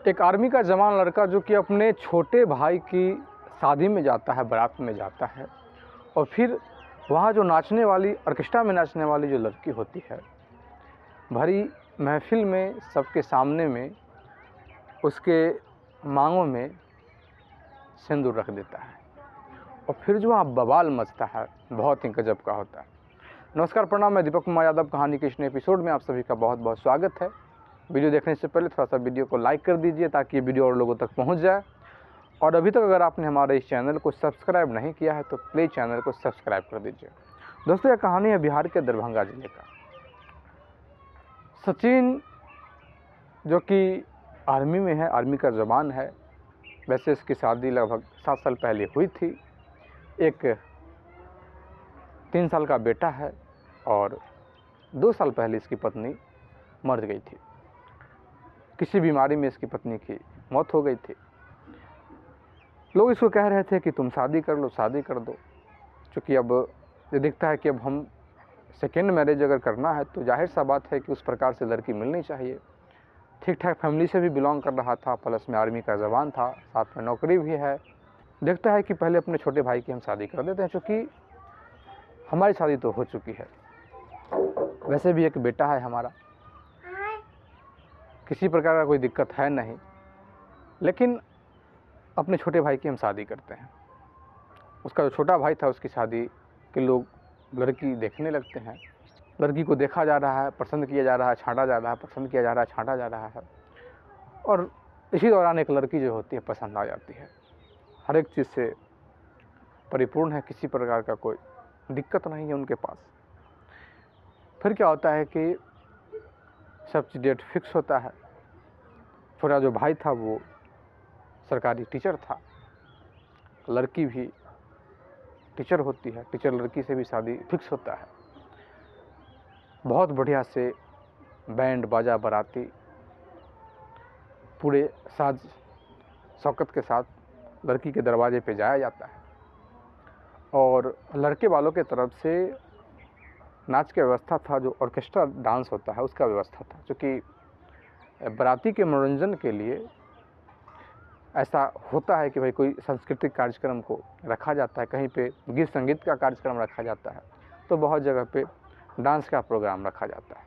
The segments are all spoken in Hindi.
एक आर्मी का जवान लड़का जो कि अपने छोटे भाई की शादी में जाता है, बारात में जाता है, और फिर वहाँ जो नाचने वाली, ऑर्केस्ट्रा में नाचने वाली जो लड़की होती है, भरी महफिल में सबके सामने में उसके मांगों में सिंदूर रख देता है, और फिर जो वहाँ बवाल मचता है बहुत ही गजब का होता है। नमस्कार, प्रणाम, मैं दीपक कुमार यादव। कहानी के इस नए एपिसोड में आप सभी का बहुत बहुत स्वागत है। वीडियो देखने से पहले थोड़ा सा वीडियो को लाइक कर दीजिए ताकि ये वीडियो और लोगों तक पहुंच जाए। और अभी तक अगर आपने हमारे इस चैनल को सब्सक्राइब नहीं किया है तो प्लीज़ चैनल को सब्सक्राइब कर दीजिए। दोस्तों, यह कहानी है बिहार के दरभंगा जिले का। सचिन जो कि आर्मी में है, आर्मी का जवान है। वैसे इसकी शादी लगभग 7 साल पहले हुई थी। एक 3 साल का बेटा है और 2 साल पहले इसकी पत्नी मर गई थी। किसी बीमारी में इसकी पत्नी की मौत हो गई थी। लोग इसको कह रहे थे कि तुम शादी कर लो, शादी कर दो, क्योंकि अब ये दिखता है कि अब हम सेकेंड मैरिज अगर करना है तो जाहिर सा बात है कि उस प्रकार से लड़की मिलनी चाहिए। ठीक ठाक फैमिली से भी बिलोंग कर रहा था, प्लस में आर्मी का जवान था, साथ में नौकरी भी है। देखता है कि पहले अपने छोटे भाई की हम शादी कर देते हैं, क्योंकि हमारी शादी तो हो चुकी है। वैसे भी एक बेटा है हमारा, किसी प्रकार का कोई दिक्कत है नहीं, लेकिन अपने छोटे भाई की हम शादी करते हैं। उसका जो छोटा भाई था उसकी शादी के लोग लड़की देखने लगते हैं। लड़की को देखा जा रहा है, पसंद किया जा रहा है, छांटा जा रहा है, पसंद किया जा रहा है, छांटा जा रहा है। और इसी दौरान एक लड़की जो होती है पसंद आ जाती है। हर एक चीज़ से परिपूर्ण है, किसी प्रकार का कोई दिक्कत नहीं है उनके पास। फिर क्या होता है कि सब चीज़ डेट फिक्स होता है। छोटा जो भाई था वो सरकारी टीचर था, लड़की भी टीचर होती है, टीचर लड़की से भी शादी फिक्स होता है। बहुत बढ़िया से बैंड बाजा बाराती पूरे साज शौकत के साथ लड़की के दरवाजे पे जाया जाता है, और लड़के वालों के तरफ से नाच की व्यवस्था था, जो ऑर्केस्ट्रा डांस होता है उसका व्यवस्था था। क्योंकि बाराती के मनोरंजन के लिए ऐसा होता है कि भाई कोई सांस्कृतिक कार्यक्रम को रखा जाता है, कहीं पे गीत संगीत का कार्यक्रम रखा जाता है, तो बहुत जगह पे डांस का प्रोग्राम रखा जाता है।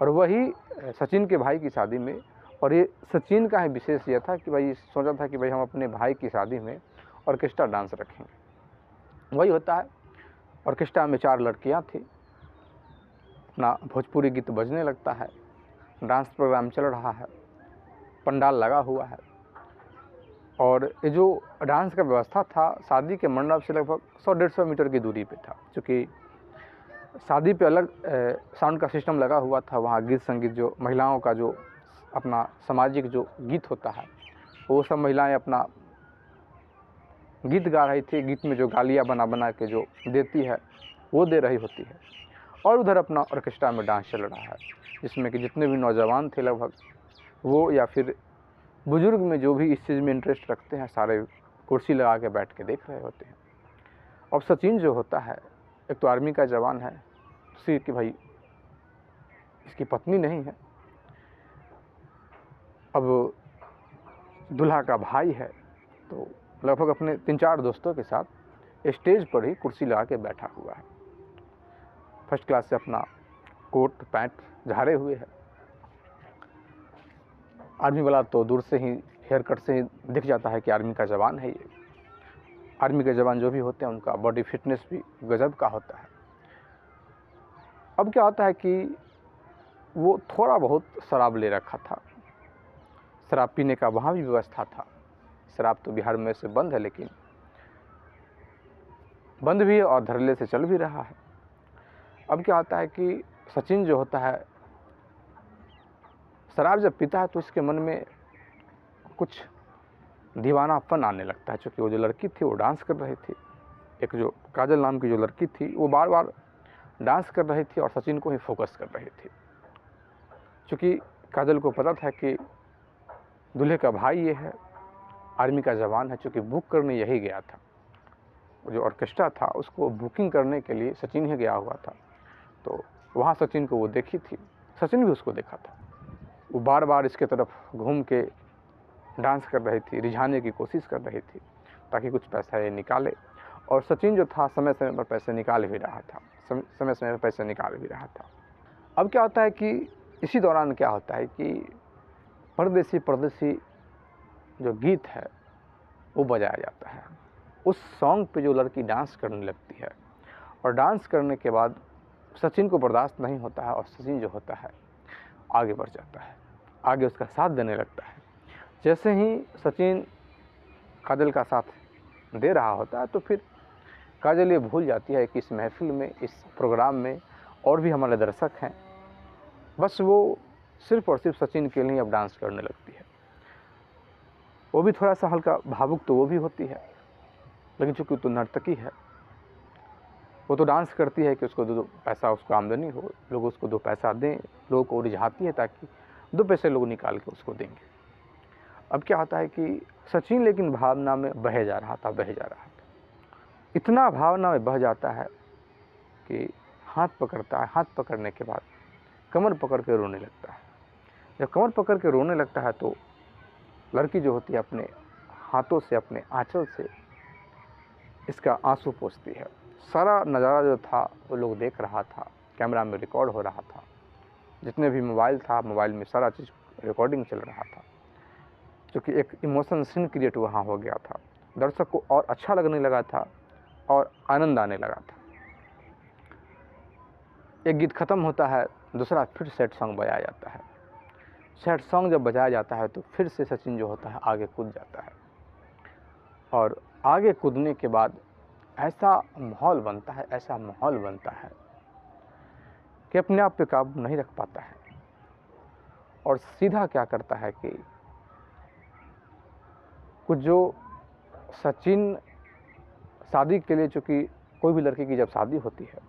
और वही सचिन के भाई की शादी में, और ये सचिन का ही विशेष ये था कि भाई सोचा था कि भाई हम अपने भाई की शादी में ऑर्केस्ट्रा डांस रखेंगे। वही होता है, ऑर्केस्ट्रा में 4 लड़कियां थी, अपना भोजपुरी गीत बजने लगता है, डांस प्रोग्राम चल रहा है, पंडाल लगा हुआ है। और ये जो डांस का व्यवस्था था शादी के मंडप से लगभग 100-150 मीटर की दूरी पे था, क्योंकि शादी पे अलग साउंड का सिस्टम लगा हुआ था। वहाँ गीत संगीत, जो महिलाओं का जो अपना सामाजिक जो गीत होता है, वो सब महिलाएं अपना गीत गा रही थी। गीत में जो गालियाँ बना बना के जो देती है वो दे रही होती है, और उधर अपना ऑर्केस्ट्रा में डांस चल रहा है, जिसमें कि जितने भी नौजवान थे लगभग वो, या फिर बुजुर्ग में जो भी इस चीज़ में इंटरेस्ट रखते हैं, सारे कुर्सी लगा के बैठ के देख रहे होते हैं। अब सचिन जो होता है, एक तो आर्मी का जवान है, दूसरी कि भाई इसकी पत्नी नहीं है, अब दूल्हा का भाई है, तो लगभग अपने 3-4 दोस्तों के साथ स्टेज पर ही कुर्सी लगा के बैठा हुआ है। फर्स्ट क्लास से अपना कोट पैंट झाड़े हुए है। आर्मी वाला तो दूर से ही, हेयर कट से ही दिख जाता है कि आर्मी का जवान है ये। आर्मी के जवान जो भी होते हैं उनका बॉडी फिटनेस भी गजब का होता है। अब क्या होता है कि वो थोड़ा बहुत शराब ले रखा था, शराब पीने का वहाँ भी व्यवस्था था। शराब तो बिहार में से बंद है, लेकिन बंद भी है और धड़ल्ले से चल भी रहा है। अब क्या होता है कि सचिन जो होता है शराब जब पीता है तो इसके मन में कुछ दीवानापन आने लगता है। क्योंकि वो जो लड़की थी वो डांस कर रही थी, एक जो काजल नाम की जो लड़की थी वो बार बार डांस कर रही थी और सचिन को ही फोकस कर रही थी। क्योंकि काजल को पता था कि दूल्हे का भाई ये है, आर्मी का जवान है, चूँकि बुक करने यही गया था। जो ऑर्केस्ट्रा था उसको बुकिंग करने के लिए सचिन ही गया हुआ था, तो वहाँ सचिन को वो देखी थी, सचिन भी उसको देखा था। वो बार बार इसके तरफ घूम के डांस कर रही थी, रिझाने की कोशिश कर रही थी ताकि कुछ पैसा ये निकाले। और सचिन जो था समय समय पर पैसे निकाल भी रहा था, समय समय पर पैसे निकाल भी रहा था। अब क्या होता है कि इसी दौरान क्या होता है कि परदेसी परदेसी जो गीत है वो बजाया जाता है। उस सॉन्ग पे जो लड़की डांस करने लगती है और डांस करने के बाद सचिन को बर्दाश्त नहीं होता है और सचिन जो होता है आगे बढ़ जाता है, आगे उसका साथ देने लगता है। जैसे ही सचिन काजल का साथ दे रहा होता है तो फिर काजल ये भूल जाती है कि इस महफिल में, इस प्रोग्राम में और भी हमारे दर्शक हैं, बस वो सिर्फ़ और सिर्फ सचिन के लिए अब डांस करने लगती है। वो भी थोड़ा सा हल्का भावुक तो वो भी होती है, लेकिन चूँकि तो नर्तकी है, वो तो डांस करती है कि उसको दो पैसा, उसको आमदनी हो, लोग उसको 2 पैसा दें, लोगों को रिझाती है ताकि 2 पैसे लोग निकाल के उसको देंगे। अब क्या होता है कि सचिन लेकिन भावना में बह जा रहा था, इतना भावना में बह जाता है कि हाथ पकड़ता है, हाथ पकड़ने के बाद कमर पकड़ के रोने लगता है। जब कमर पकड़ के रोने लगता है तो लड़की जो होती है अपने हाथों से, अपने आंचल से इसका आंसू पोंछती है। सारा नज़ारा जो था वो लोग देख रहा था, कैमरा में रिकॉर्ड हो रहा था, जितने भी मोबाइल था, मोबाइल में सारा चीज़ रिकॉर्डिंग चल रहा था, क्योंकि एक इमोशन सीन क्रिएट वहाँ हो गया था। दर्शक को और अच्छा लगने लगा था और आनंद आने लगा था। एक गीत ख़त्म होता है, दूसरा फिर सैड सॉन्ग बजाया जाता है। सैड सॉन्ग जब बजाया जाता है तो फिर से सचिन जो होता है आगे कूद जाता है और आगे कूदने के बाद ऐसा माहौल बनता है, ऐसा माहौल बनता है कि अपने आप पे काबू नहीं रख पाता है और सीधा क्या करता है कि कुछ जो सचिन शादी के लिए, चूँकि कोई भी लड़की की जब शादी होती है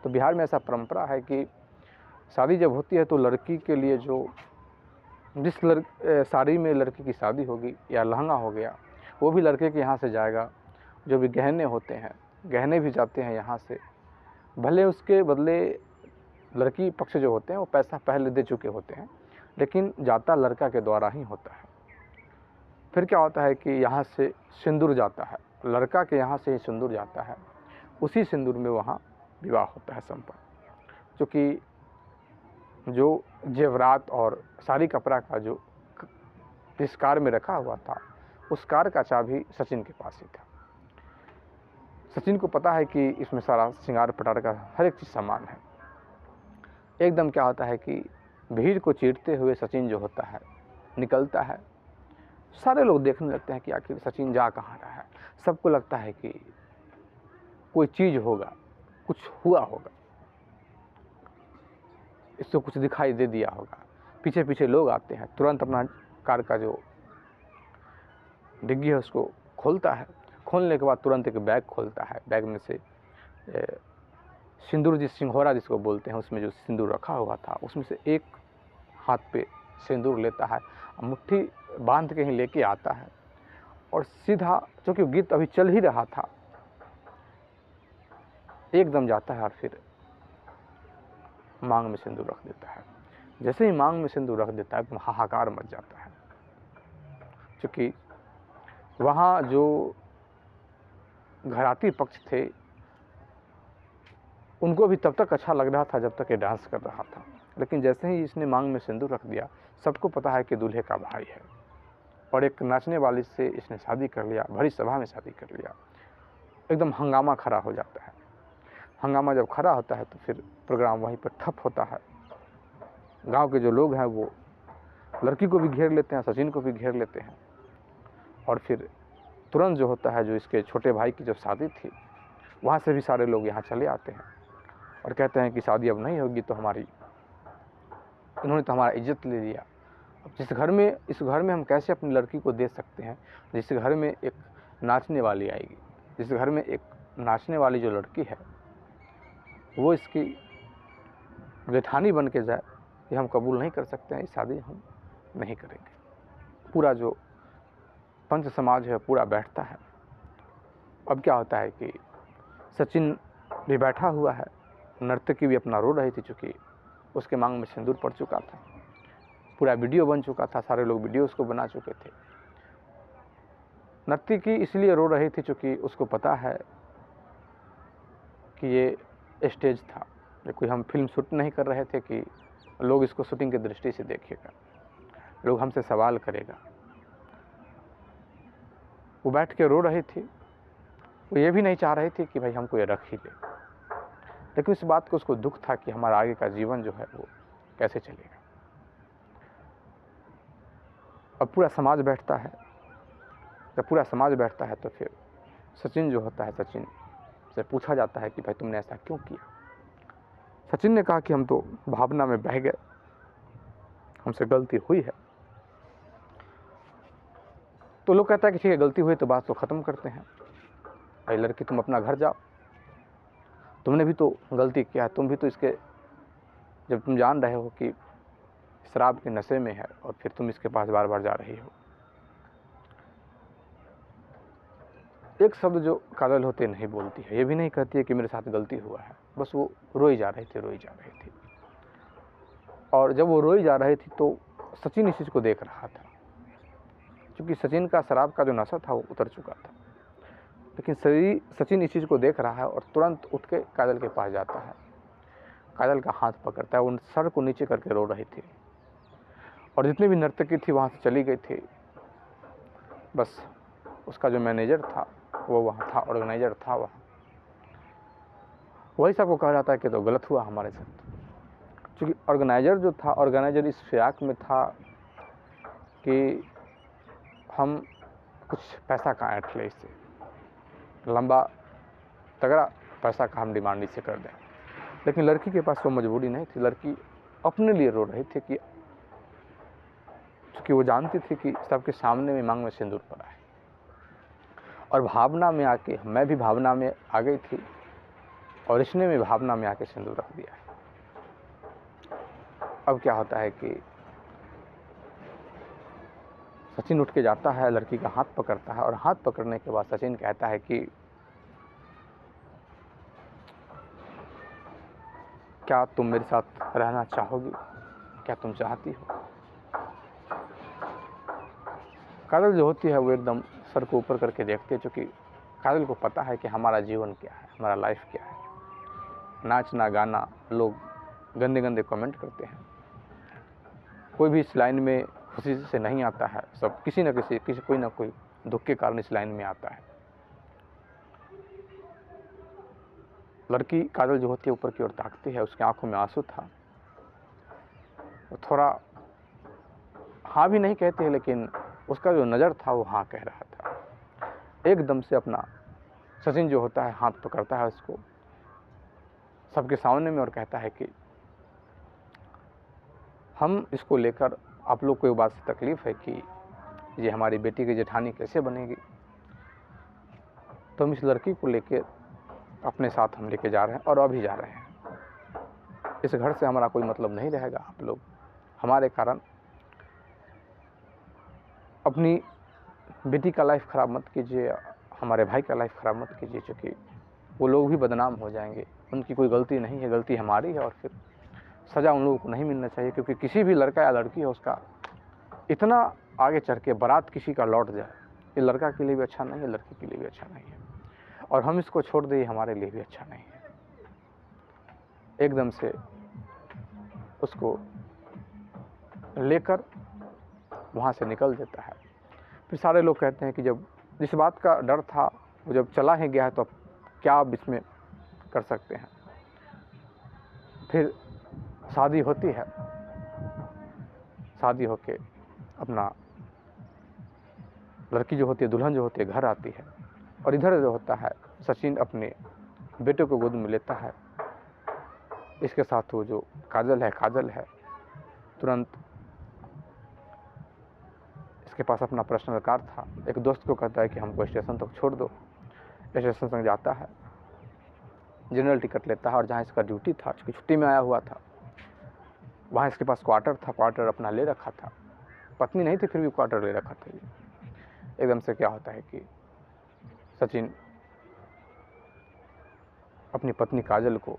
तो बिहार में ऐसा परंपरा है कि शादी जब होती है तो लड़की के लिए जो जिस साड़ी में लड़की की शादी होगी या लहंगा हो गया, वो भी लड़के के यहाँ से जाएगा। जो भी गहने होते हैं, गहने भी जाते हैं यहाँ से, भले उसके बदले लड़की पक्ष जो होते हैं वो पैसा पहले दे चुके होते हैं, लेकिन जाता लड़का के द्वारा ही होता है। फिर क्या होता है कि यहाँ से सिंदूर जाता है, लड़का के यहाँ से ही सिंदूर जाता है, उसी सिंदूर में वहाँ विवाह होता है संपन्न। क्योंकि जो जेवरात और साड़ी कपड़ा का जो जिस कार में रखा हुआ था, उस कार का चाबी सचिन के पास ही था। सचिन को पता है कि इसमें सारा श्रृंगार पटार का हर एक चीज़ सामान है। एकदम क्या होता है कि भीड़ को चीरते हुए सचिन जो होता है निकलता है। सारे लोग देखने लगते हैं कि आखिर सचिन जा कहाँ रहा है। सबको लगता है कि कोई चीज़ होगा, कुछ हुआ होगा, इसको कुछ दिखाई दे दिया होगा। पीछे पीछे लोग आते हैं, तुरंत अपना कार का जो डिग्गी है उसको खोलता है। खोलने के बाद तुरंत एक बैग खोलता है, बैग में से सिंदूर, सिंघोरा जिसको बोलते हैं, उसमें जो सिंदूर रखा हुआ था उसमें से एक हाथ पे सिंदूर लेता है, मुट्ठी बांध के ही लेके आता है और सीधा, क्योंकि गीत अभी चल ही रहा था, एकदम जाता है और फिर मांग में सिंदूर रख देता है। जैसे ही मांग में सिंदूर रख देता है तो हाहाकार मच जाता है, क्योंकि वहाँ जो घराती पक्ष थे उनको भी तब तक अच्छा लग रहा था जब तक ये डांस कर रहा था, लेकिन जैसे ही इसने मांग में सिंदूर रख दिया, सबको पता है कि दूल्हे का भाई है और एक नाचने वाली से इसने शादी कर लिया, भरी सभा में शादी कर लिया। एकदम हंगामा खड़ा हो जाता है। हंगामा जब खड़ा होता है तो फिर प्रोग्राम वहीं पर ठप होता है। गांव के जो लोग हैं वो लड़की को भी घेर लेते हैं, सचिन को भी घेर लेते हैं और फिर तुरंत जो होता है, जो इसके छोटे भाई की जो शादी थी, वहाँ से भी सारे लोग यहाँ चले आते हैं और कहते हैं कि शादी अब नहीं होगी तो इन्होंने तो हमारा इज्जत ले लिया। अब इस घर में हम कैसे अपनी लड़की को दे सकते हैं जिस घर में एक नाचने वाली आएगी, जिस घर में एक नाचने वाली जो लड़की है वो इसकी जेठानी बन के जाए, ये हम कबूल नहीं कर सकते हैं, ये शादी हम नहीं करेंगे। पूरा जो पंच समाज है पूरा बैठता है। अब क्या होता है कि सचिन भी बैठा हुआ है, नर्तकी भी अपना रो रही थी, चूँकि उसके मांग में सिंदूर पड़ चुका था। पूरा वीडियो बन चुका था, सारे लोग वीडियो उसको बना चुके थे। नर्तकी इसलिए रो रही थी क्योंकि उसको पता है कि ये स्टेज था, ये कोई हम फिल्म शूट नहीं कर रहे थे कि लोग इसको शूटिंग की दृष्टि से देखेगा, लोग हमसे सवाल करेगा। वो बैठ के रो रही थी, वो ये भी नहीं चाह रही थी कि भाई हमको ये रख ही ले, लेकिन इस बात को उसको दुख था कि हमारा आगे का जीवन जो है वो कैसे चलेगा। अब पूरा समाज बैठता है, जब पूरा समाज बैठता है तो फिर सचिन जो होता है, सचिन से पूछा जाता है कि भाई तुमने ऐसा क्यों किया। सचिन ने कहा कि हम तो भावना में बह गए, हमसे गलती हुई है। तो लोग कहता है कि ठीक है, गलती हुई तो बात तो ख़त्म करते हैं, भाई लड़की तुम अपना घर जाओ, तुमने भी तो गलती किया है, तुम भी तो इसके, जब तुम जान रहे हो कि शराब के नशे में है और फिर तुम इसके पास बार बार जा रही हो। एक शब्द जो काजल होते नहीं बोलती है, ये भी नहीं कहती है कि मेरे साथ गलती हुआ है, बस वो रोई जा रही थी। और जब वो रोई जा रही थी तो सचिन इस चीज़ को देख रहा था, क्योंकि सचिन का शराब का जो नशा था वो उतर चुका था। लेकिन सचिन इस चीज़ को देख रहा है और तुरंत उठ के काजल के पास जाता है, काजल का हाथ पकड़ता है, वो सर को नीचे करके रो रही थी। और जितनी भी नर्तकी थी वहाँ से चली गई थी, बस उसका जो मैनेजर था वो वहाँ था, ऑर्गेनाइजर था वहाँ, वही सबको कहा जाता है कि तो गलत हुआ हमारे साथ। क्योंकि ऑर्गेनाइजर जो था, ऑर्गेनाइजर इस फिराक में था कि हम कुछ पैसा का ऐंठ ले, इससे लंबा तगड़ा पैसा का हम डिमांड इससे कर दें। लेकिन लड़की के पास वो मजबूरी नहीं थी, लड़की अपने लिए रो रही थी कि क्योंकि वो जानती थी कि सबके सामने में मांग में सिंदूर पड़ा है। और भावना में आके, मैं भी भावना में आ गई थी और इसने भी भावना में आके सिंदूर रख दिया है। अब क्या होता है कि सचिन उठ के जाता है, लड़की का हाथ पकड़ता है और हाथ पकड़ने के बाद सचिन कहता है कि क्या तुम मेरे साथ रहना चाहोगी, क्या तुम चाहती हो। काजल जो होती है वो एकदम सर को ऊपर करके देखती है, क्योंकि काजल को पता है कि हमारा जीवन क्या है, हमारा लाइफ क्या है। नाचना गाना, लोग गंदे गंदे कमेंट करते हैं, कोई भी इस लाइन में खुशी से नहीं आता है, सब किसी न किसी कोई ना कोई दुख के कारण इस लाइन में आता है। लड़की काजल जो होती है ऊपर की ओर ताकती है, उसकी आंखों में आंसू था, वो थोड़ा हाँ भी नहीं कहती है, लेकिन उसका जो नज़र था वो हाँ कह रहा था। एकदम से अपना सचिन जो होता है हाथ पकड़ता है उसको सबके सामने में और कहता है कि हम इसको लेकर, आप लोग को ये बात से तकलीफ़ है कि ये हमारी बेटी की जेठानी कैसे बनेगी, तो हम इस लड़की को लेकर अपने साथ हम लेके जा रहे हैं और अभी जा रहे हैं। इस घर से हमारा कोई मतलब नहीं रहेगा, आप लोग हमारे कारण अपनी बेटी का लाइफ ख़राब मत कीजिए, हमारे भाई का लाइफ ख़राब मत कीजिए, क्योंकि वो लोग भी बदनाम हो जाएंगे। उनकी कोई गलती नहीं है, गलती हमारी है और फिर सज़ा उन लोगों को नहीं मिलना चाहिए। क्योंकि किसी भी लड़का या लड़की है उसका इतना आगे चढ़ के बारात किसी का लौट जाए, ये लड़का के लिए भी अच्छा नहीं है, लड़की के लिए भी अच्छा नहीं है, और हम इसको छोड़ दें हमारे लिए भी अच्छा नहीं है। एकदम से उसको लेकर वहाँ से निकल देता है। फिर सारे लोग कहते हैं कि जब जिस बात का डर था वो जब चला ही गया है तो अब क्या आप इसमें कर सकते हैं। फिर शादी होती है, शादी होके अपना लड़की जो होती है, दुल्हन जो होती है, घर आती है और इधर जो होता है सचिन अपने बेटे को गोद में लेता है। इसके साथ वो जो काजल है तुरंत इसके पास अपना पर्सनल कार था, एक दोस्त को कहता है कि हमको स्टेशन तक छोड़ दो। स्टेशन तक जाता है, जनरल टिकट लेता है और जहाँ इसका ड्यूटी था, उसकी छुट्टी में आया हुआ था, वहाँ इसके पास क्वार्टर था, क्वार्टर अपना ले रखा था। पत्नी नहीं थी फिर भी क्वार्टर ले रखा था। एकदम से क्या होता है कि सचिन अपनी पत्नी काजल को,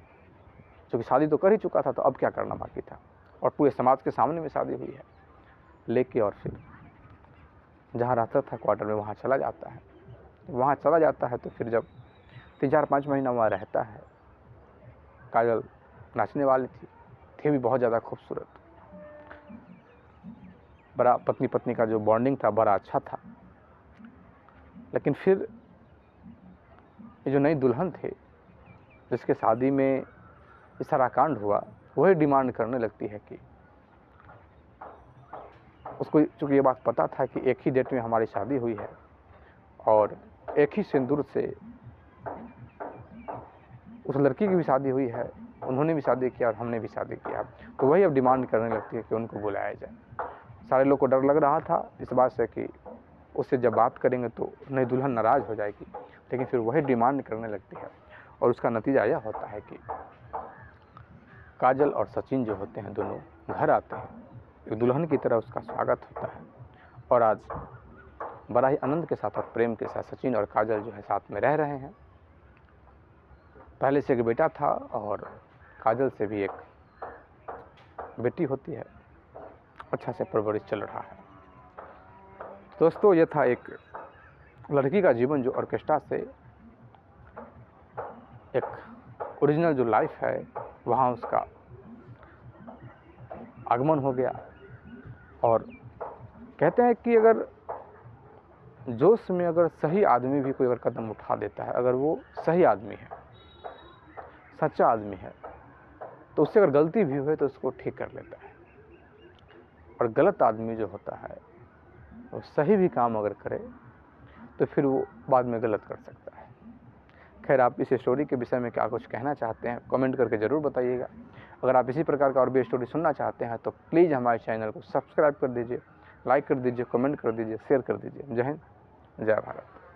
जो कि शादी तो कर ही चुका था तो अब क्या करना बाकी था, और पूरे समाज के सामने में शादी हुई है, लेके और फिर जहाँ रहता था क्वार्टर में वहाँ चला जाता है। वहाँ चला जाता है तो फिर जब 3-4-5 महीना वहाँ रहता है, काजल नाचने वाली थी भी बहुत ज़्यादा खूबसूरत, बड़ा पत्नी पत्नी का जो बॉन्डिंग था बड़ा अच्छा था। लेकिन फिर ये जो नई दुल्हन थे जिसके शादी में ये सारा कांड हुआ, वही डिमांड करने लगती है कि उसको चूँकि ये बात पता था कि एक ही डेट में हमारी शादी हुई है और एक ही सिंदूर से उस लड़की की भी शादी हुई है, उन्होंने भी शादी किया और हमने भी शादी किया, तो वही अब डिमांड करने लगती है कि उनको बुलाया जाए। सारे लोग को डर लग रहा था इस बात से कि उससे जब बात करेंगे तो नई दुल्हन नाराज़ हो जाएगी, लेकिन फिर वही डिमांड करने लगती है और उसका नतीजा यह होता है कि काजल और सचिन जो होते हैं दोनों घर आते हैं, एक दुल्हन की तरह उसका स्वागत होता है और आज बड़ा ही आनंद के साथ और प्रेम के साथ सचिन और काजल जो है साथ में रह रहे हैं। पहले से एक बेटा था और काजल से भी एक बेटी होती है, अच्छा से परवरिश चल रहा है। दोस्तों, ये था एक लड़की का जीवन जो ऑर्केस्ट्रा से एक ओरिजिनल जो लाइफ है वहाँ उसका आगमन हो गया। और कहते हैं कि अगर जोश में अगर सही आदमी भी कोई अगर कदम उठा देता है, अगर वो सही आदमी है, सच्चा आदमी है, तो उससे अगर गलती भी हुए तो उसको ठीक कर लेता है। और गलत आदमी जो होता है वो सही भी काम अगर करे तो फिर वो बाद में गलत कर सकता है। खैर, आप इस स्टोरी के विषय में क्या कुछ कहना चाहते हैं कमेंट करके ज़रूर बताइएगा। अगर आप इसी प्रकार का और भी स्टोरी सुनना चाहते हैं तो प्लीज़ हमारे चैनल को सब्सक्राइब कर दीजिए, लाइक कर दीजिए, कमेंट कर दीजिए, शेयर कर दीजिए। जय हिंद, जय भारत।